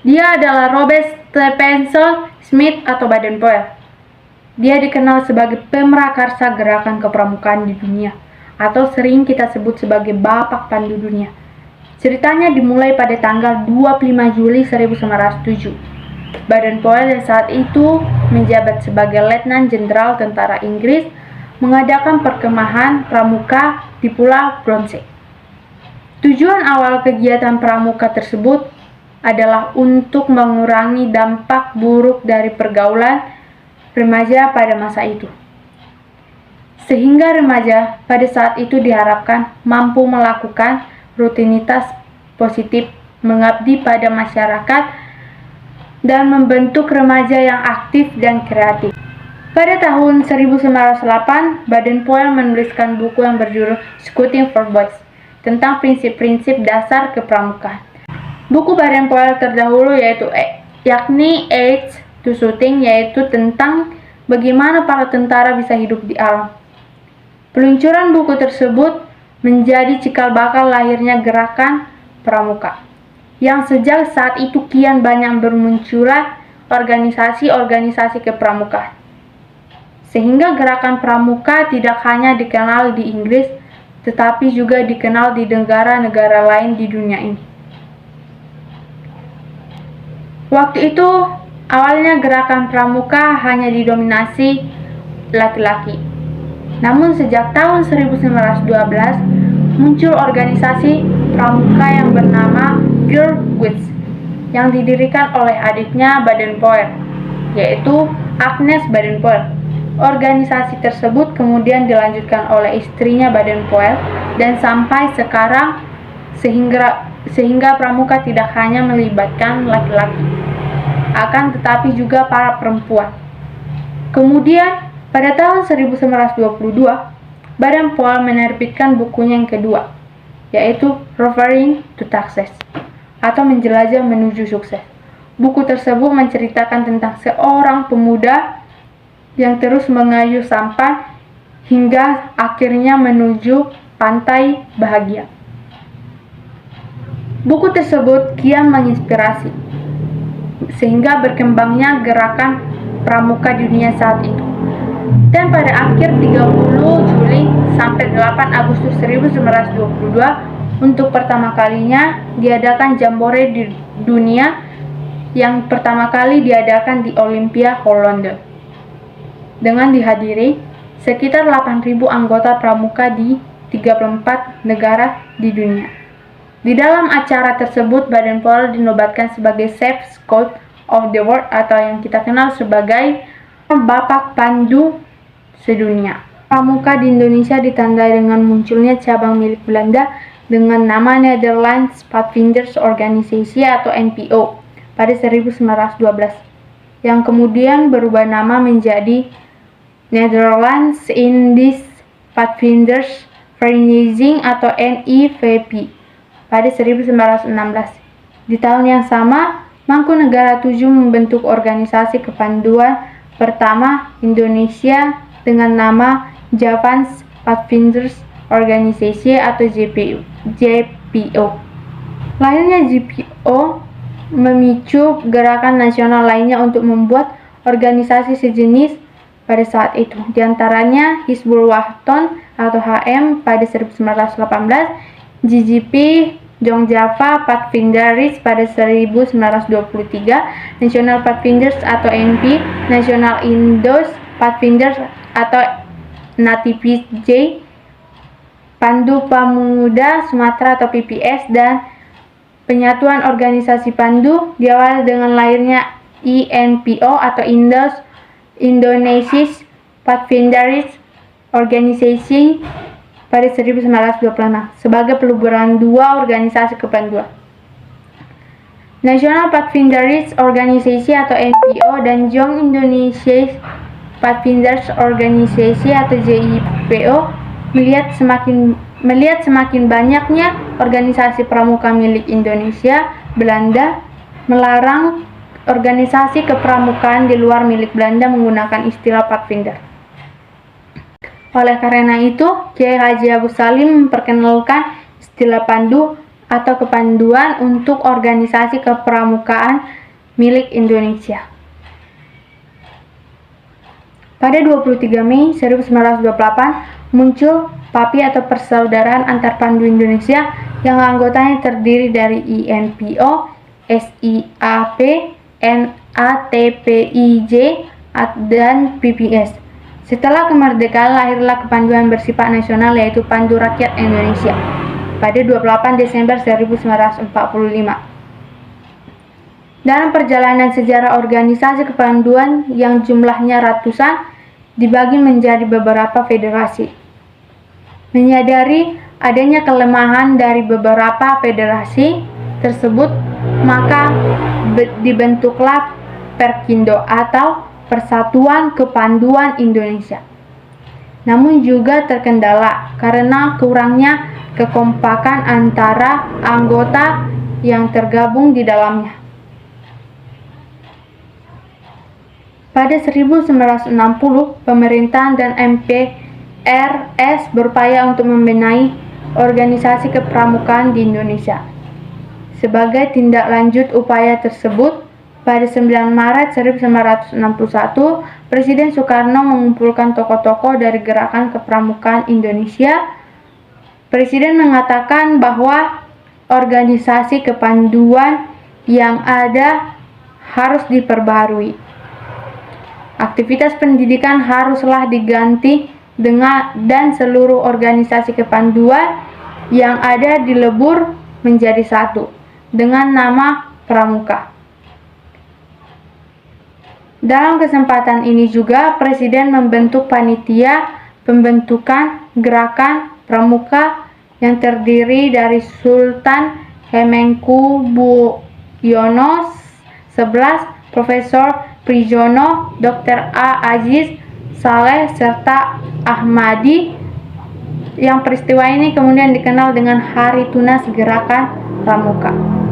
Dia adalah Robert Stephenson Smith atau Baden-Powell. Dia dikenal sebagai pemrakarsa gerakan kepramukaan di dunia, atau sering kita sebut sebagai Bapak Pandu Dunia. Ceritanya dimulai pada tanggal 25 Juli 1907. Baden-Powell yang saat itu menjabat sebagai Letnan Jenderal Tentara Inggris mengadakan perkemahan pramuka di Pulau Bronsey. Tujuan awal kegiatan pramuka tersebut adalah untuk mengurangi dampak buruk dari pergaulan remaja pada masa itu. Sehingga remaja pada saat itu diharapkan mampu melakukan rutinitas positif, mengabdi pada masyarakat, dan membentuk remaja yang aktif dan kreatif. Pada tahun 1908, Baden-Powell menuliskan buku yang berjudul Scouting for Boys tentang prinsip-prinsip dasar kepramukaan. Buku Baden-Powell terdahulu yakni Aids to Shooting, yaitu tentang bagaimana para tentara bisa hidup di alam. Peluncuran buku tersebut menjadi cikal bakal lahirnya gerakan pramuka, yang sejak saat itu kian banyak bermunculan organisasi-organisasi kepramukaan. Sehingga gerakan pramuka tidak hanya dikenal di Inggris, tetapi juga dikenal di negara-negara lain di dunia ini. Waktu itu, awalnya gerakan pramuka hanya didominasi laki-laki. Namun sejak tahun 1912, muncul organisasi pramuka yang bernama Girl Guides, yang didirikan oleh adiknya Baden-Powell, yaitu Agnes Baden-Powell. Organisasi tersebut kemudian dilanjutkan oleh istrinya Baden-Powell dan sampai sekarang sehingga pramuka tidak hanya melibatkan laki-laki, akan tetapi juga para perempuan. Kemudian pada tahun 1922, Baden-Powell menerbitkan bukunya yang kedua, yaitu Rovering to Success atau Menjelajah Menuju Sukses. Buku tersebut menceritakan tentang seorang pemuda yang terus mengayuh sampan hingga akhirnya menuju pantai bahagia. Buku tersebut kian menginspirasi, sehingga berkembangnya gerakan pramuka dunia saat itu. Dan pada akhir 30 Juli sampai 8 Agustus 1922, untuk pertama kalinya diadakan Jambore di dunia yang pertama kali diadakan di Olympia, Hollande, dengan dihadiri sekitar 8.000 anggota pramuka di 34 negara di dunia. Di dalam acara tersebut, Baden-Powell dinobatkan sebagai Chief Scout of the World atau yang kita kenal sebagai Bapak Pandu sedunia. Pramuka di Indonesia ditandai dengan munculnya cabang milik Belanda dengan nama Netherlands Padvinders Organisatie atau NPO pada 1912, yang kemudian berubah nama menjadi Netherlands Indies Padvinders Vereniging atau NIVP pada 1916. Di tahun yang sama, Mangkunegara VII membentuk organisasi kepanduan pertama Indonesia dengan nama Javans Padvinders Organisatie atau JPO. Lahirnya JPO memicu gerakan nasional lainnya untuk membuat organisasi sejenis pada saat itu, diantaranya Hizbul Wahton atau HM pada 1918, JGP Jongjava Padvinderis pada 1923, National Padvinders atau NP, National Indos Padvinders atau NATPJ, Pandu Pemuda Sumatera atau PPS, dan Penyatuan Organisasi Pandu diawali dengan lahirnya INPO atau Indonesian Padvinderis Organisatie pada 1926 sebagai peleburan dua organisasi kepanduan, National Padvinderis Organisatie atau NPO dan Young Indonesian Padvinders Organisatie atau JIPO. Melihat semakin banyaknya organisasi pramuka milik Indonesia, Belanda melarang organisasi kepramukaan di luar milik Belanda menggunakan istilah Padvinder. Oleh karena itu, Kiai Haji Agus Salim memperkenalkan istilah Pandu atau kepanduan untuk organisasi kepramukaan milik Indonesia. Pada 23 Mei 1928 muncul PAPI atau Persaudaraan Antar Pandu Indonesia yang anggotanya terdiri dari INPO, SIAP, NATPIJ, dan PPS. Setelah kemerdekaan lahirlah kepanduan bersifat nasional yaitu Pandu Rakyat Indonesia pada 28 Desember 1945. Dalam perjalanan sejarah organisasi kepanduan yang jumlahnya ratusan dibagi menjadi beberapa federasi. Menyadari adanya kelemahan dari beberapa federasi tersebut, maka dibentuklah Perkindo atau Persatuan Kepanduan Indonesia. Namun juga terkendala karena kurangnya kekompakan antara anggota yang tergabung di dalamnya. Pada 1960, pemerintahan dan MPRS berupaya untuk membenahi organisasi kepramukaan di Indonesia. Sebagai tindak lanjut upaya tersebut, pada 9 Maret 1961, Presiden Soekarno mengumpulkan tokoh-tokoh dari gerakan kepramukaan Indonesia. Presiden mengatakan bahwa organisasi kepanduan yang ada harus diperbarui. Aktivitas pendidikan haruslah diganti dan seluruh organisasi kepanduan yang ada dilebur menjadi satu dengan nama Pramuka. Dalam kesempatan ini juga Presiden membentuk panitia pembentukan gerakan Pramuka yang terdiri dari Sultan Hamengkubuwono XI, Profesor Prijono, Dr. A. Aziz Saleh, serta Ahmadi, yang peristiwa ini kemudian dikenal dengan Hari Tunas Gerakan Pramuka.